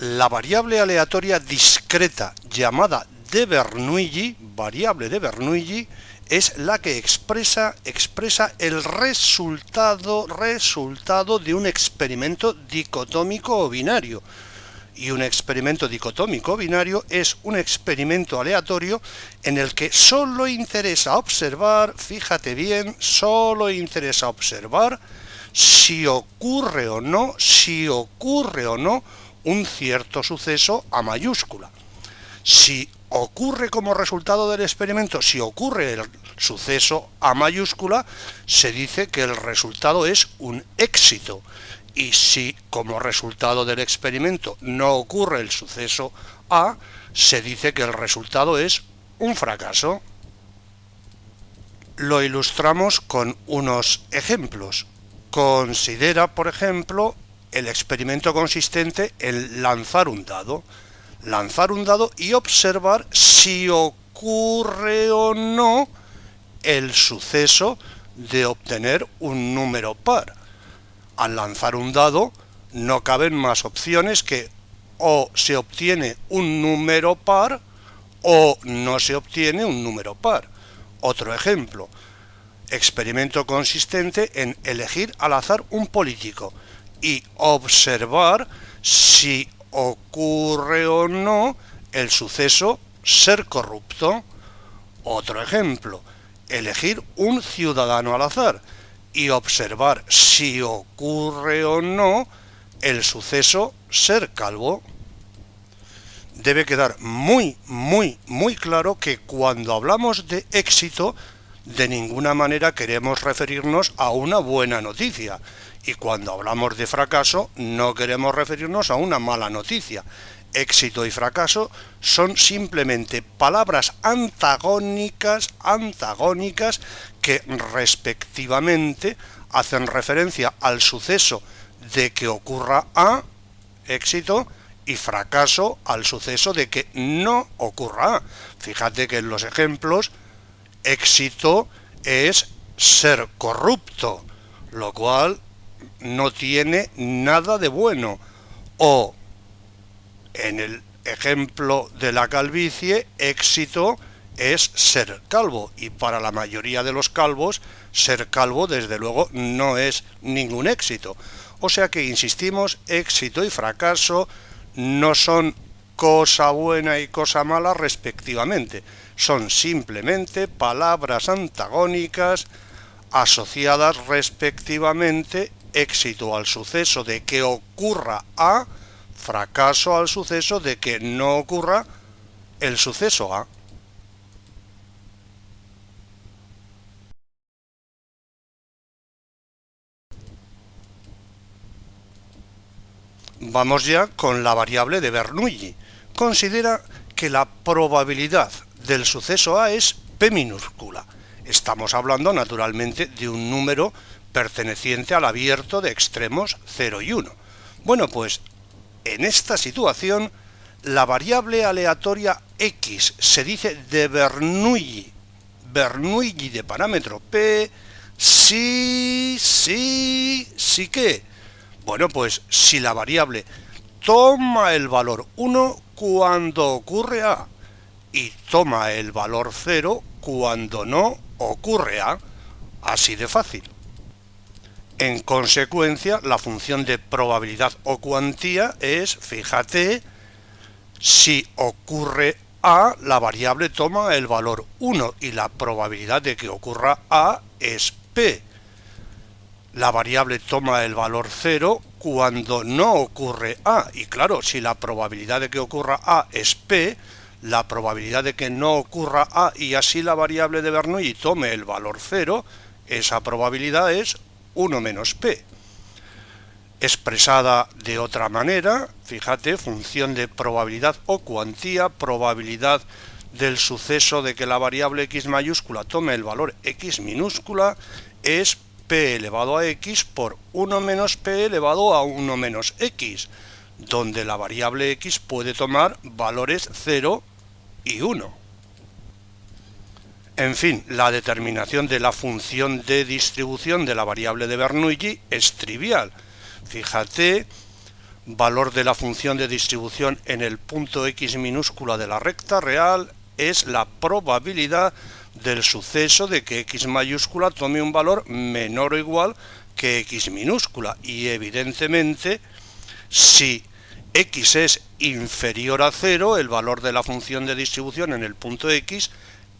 La variable aleatoria discreta llamada de Bernoulli, variable de Bernoulli, es la que expresa el resultado de un experimento dicotómico o binario. Y un experimento dicotómico o binario es un experimento aleatorio en el que solo interesa observar, fíjate bien, solo interesa observar si ocurre o no un cierto suceso a mayúscula. Si ocurre como resultado del experimento, si ocurre el suceso a mayúscula, se dice que el resultado es un éxito. Y si como resultado del experimento no ocurre el suceso A, se dice que el resultado es un fracaso. Lo ilustramos con unos ejemplos. Considera, por ejemplo, el experimento consistente en lanzar un dado y observar si ocurre o no el suceso de obtener un número par. Al lanzar un dado no caben más opciones que o se obtiene un número par o no se obtiene un número par. Otro ejemplo, experimento consistente en elegir al azar un político y observar si ocurre o no el suceso ser corrupto. Otro ejemplo, elegir un ciudadano al azar y observar si ocurre o no el suceso ser calvo. Debe quedar muy claro que cuando hablamos de éxito, de ninguna manera queremos referirnos a una buena noticia. Y cuando hablamos de fracaso, no queremos referirnos a una mala noticia. Éxito y fracaso son simplemente palabras antagónicas que respectivamente hacen referencia al suceso de que ocurra A, éxito, y fracaso al suceso de que no ocurra A. Fíjate que en los ejemplos, éxito es ser corrupto, lo cual no tiene nada de bueno. O en el ejemplo de la calvicie, éxito es ser calvo, y para la mayoría de los calvos, ser calvo desde luego no es ningún éxito. O sea que insistimos, éxito y fracaso no son cosa buena y cosa mala respectivamente, son simplemente palabras antagónicas asociadas respectivamente, éxito al suceso de que ocurra A, fracaso al suceso de que no ocurra el suceso A. Vamos ya con la variable de Bernoulli. Considera que la probabilidad del suceso A es P minúscula. Estamos hablando naturalmente de un número perteneciente al abierto de extremos 0 y 1. Bueno, pues en esta situación la variable aleatoria X se dice de Bernoulli de parámetro P, sí que. Bueno, pues si la variable toma el valor 1 cuando ocurre A y toma el valor 0 cuando no ocurre A, así de fácil. En consecuencia, la función de probabilidad o cuantía es, fíjate, si ocurre A, la variable toma el valor 1 y la probabilidad de que ocurra A es P. La variable toma el valor 0 cuando no ocurre A. Y claro, si la probabilidad de que ocurra A es P, la probabilidad de que no ocurra A y así la variable de Bernoulli tome el valor 0, esa probabilidad es 1 menos P. Expresada de otra manera, fíjate, función de probabilidad o cuantía, probabilidad del suceso de que la variable X mayúscula tome el valor X minúscula, es P elevado a X por 1 menos P elevado a 1 menos X, donde la variable X puede tomar valores 0 y 1. En fin, la determinación de la función de distribución de la variable de Bernoulli es trivial. Fíjate, valor de la función de distribución en el punto x minúscula de la recta real es la probabilidad del suceso de que x mayúscula tome un valor menor o igual que x minúscula, y evidentemente si x es inferior a 0, el valor de la función de distribución en el punto x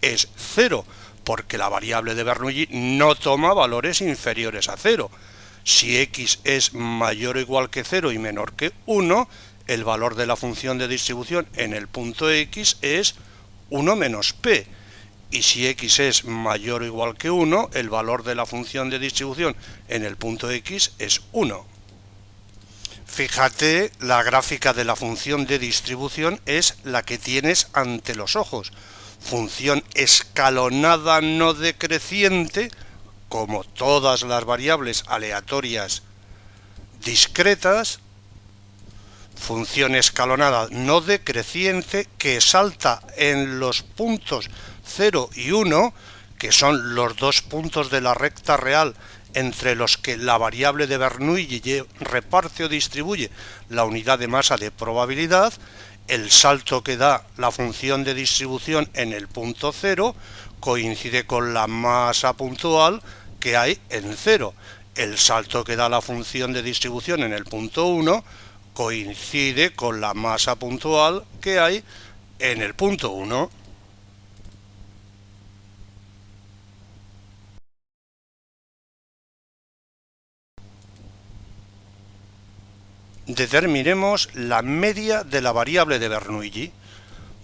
es 0, porque la variable de Bernoulli no toma valores inferiores a 0. Si x es mayor o igual que 0 y menor que 1, el valor de la función de distribución en el punto x es 1 menos p. Y si x es mayor o igual que 1, el valor de la función de distribución en el punto x es 1. Fíjate, la gráfica de la función de distribución es la que tienes ante los ojos. Función escalonada no decreciente, como todas las variables aleatorias discretas. Función escalonada no decreciente que salta en los puntos 0 y 1, que son los dos puntos de la recta real entre los que la variable de Bernoulli reparte o distribuye la unidad de masa de probabilidad. El salto que da la función de distribución en el punto 0 coincide con la masa puntual que hay en 0. El salto que da la función de distribución en el punto 1 coincide con la masa puntual que hay en el punto 1. Determinemos la media de la variable de Bernoulli,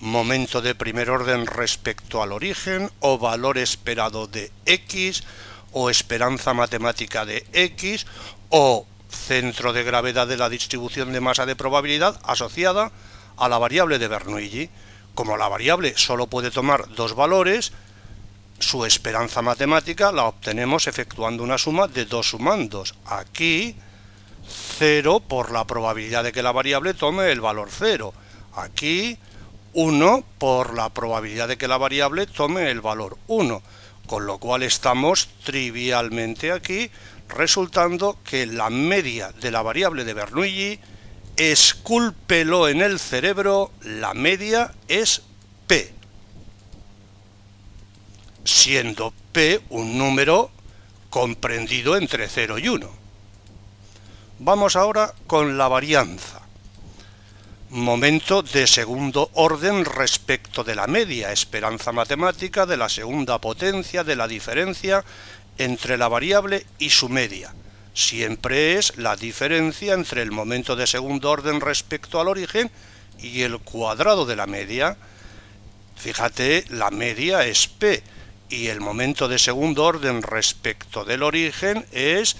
momento de primer orden respecto al origen, o valor esperado de x, o esperanza matemática de x, o centro de gravedad de la distribución de masa de probabilidad asociada a la variable de Bernoulli. Como la variable solo puede tomar dos valores, su esperanza matemática la obtenemos efectuando una suma de dos sumandos. Aquí 0 por la probabilidad de que la variable tome el valor 0. Aquí 1 por la probabilidad de que la variable tome el valor 1. Con lo cual estamos trivialmente aquí resultando que la media de la variable de Bernoulli, escúlpelo en el cerebro, la media es p, siendo p un número comprendido entre 0 y 1. Vamos ahora con la varianza. Momento de segundo orden respecto de la media, esperanza matemática de la segunda potencia de la diferencia entre la variable y su media. Siempre es la diferencia entre el momento de segundo orden respecto al origen y el cuadrado de la media. Fíjate, la media es p y el momento de segundo orden respecto del origen es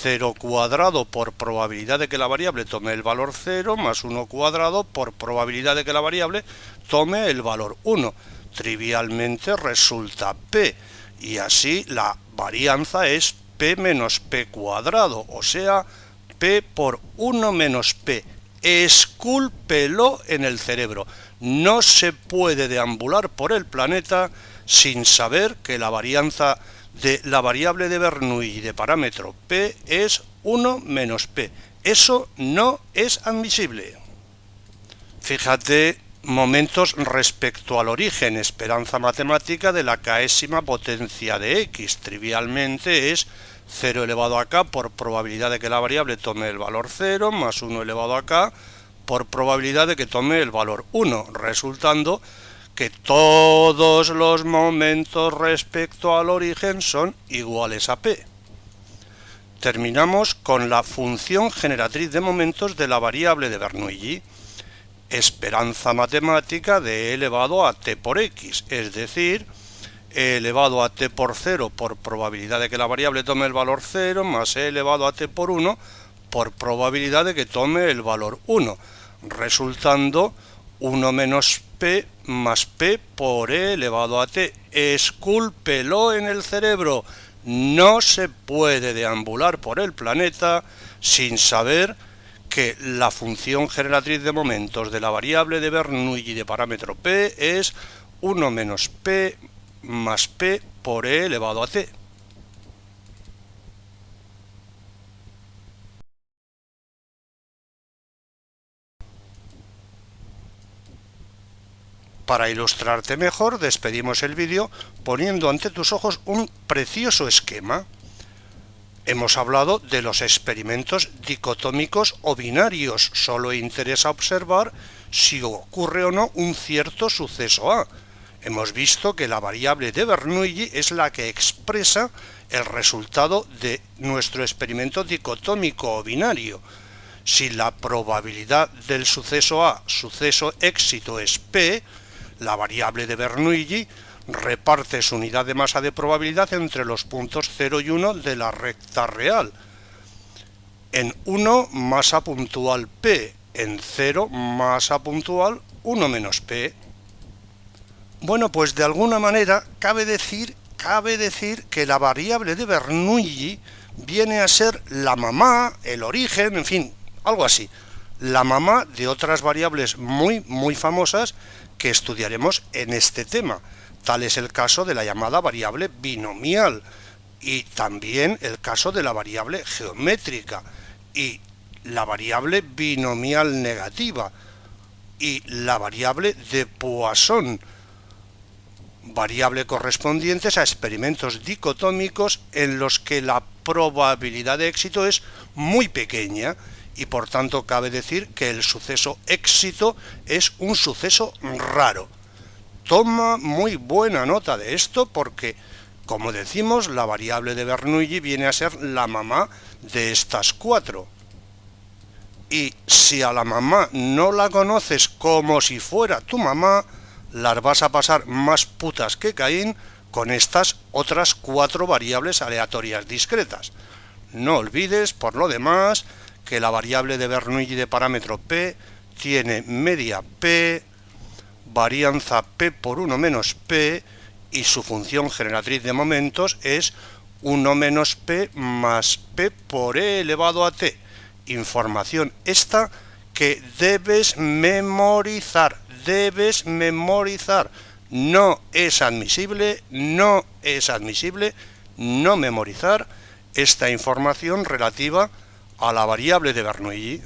0 cuadrado por probabilidad de que la variable tome el valor 0 más 1 cuadrado por probabilidad de que la variable tome el valor 1. Trivialmente resulta p, y así la varianza es p menos p cuadrado, o sea, p por 1 menos p. Escúlpelo en el cerebro. No se puede deambular por el planeta sin saber que la varianza de la variable de Bernoulli de parámetro p es 1 menos p. Eso no es admisible. Fíjate, momentos respecto al origen, esperanza matemática de la késima potencia de x. Trivialmente es 0 elevado a k por probabilidad de que la variable tome el valor 0 más 1 elevado a k por probabilidad de que tome el valor 1, resultando que todos los momentos respecto al origen son iguales a p. Terminamos con la función generatriz de momentos de la variable de Bernoulli, esperanza matemática de e elevado a t por x, es decir, e elevado a t por 0 por probabilidad de que la variable tome el valor 0 más e elevado a t por 1 por probabilidad de que tome el valor 1, resultando 1 menos p más p por e elevado a t. Escúlpelo en el cerebro. No se puede deambular por el planeta sin saber que la función generatriz de momentos de la variable de Bernoulli de parámetro p es 1 menos p más p por e elevado a t. Para ilustrarte mejor, despedimos el vídeo poniendo ante tus ojos un precioso esquema. Hemos hablado de los experimentos dicotómicos o binarios. Solo interesa observar si ocurre o no un cierto suceso A. Hemos visto que la variable de Bernoulli es la que expresa el resultado de nuestro experimento dicotómico o binario. Si la probabilidad del suceso A, suceso éxito, es P, la variable de Bernoulli reparte su unidad de masa de probabilidad entre los puntos 0 y 1 de la recta real. En 1, masa puntual P, en 0, masa puntual 1 menos P. Bueno, pues de alguna manera cabe decir que la variable de Bernoulli viene a ser la mamá, el origen, en fin, algo así. La mamá de otras variables muy famosas que estudiaremos en este tema. Tal es el caso de la llamada variable binomial y también el caso de la variable geométrica y la variable binomial negativa y la variable de Poisson, variable correspondientes a experimentos dicotómicos en los que la probabilidad de éxito es muy pequeña y por tanto cabe decir que el suceso éxito es un suceso raro. Toma muy buena nota de esto porque, como decimos, la variable de Bernoulli viene a ser la mamá de estas cuatro. Y si a la mamá no la conoces como si fuera tu mamá, las vas a pasar más putas que Caín con estas otras cuatro variables aleatorias discretas. No olvides, por lo demás, que la variable de Bernoulli de parámetro P tiene media P, varianza P por 1 menos P y su función generatriz de momentos es 1 menos P más P por E elevado a T. Información esta que debes memorizar. No es admisible no memorizar esta información relativa a la variable de Bernoulli.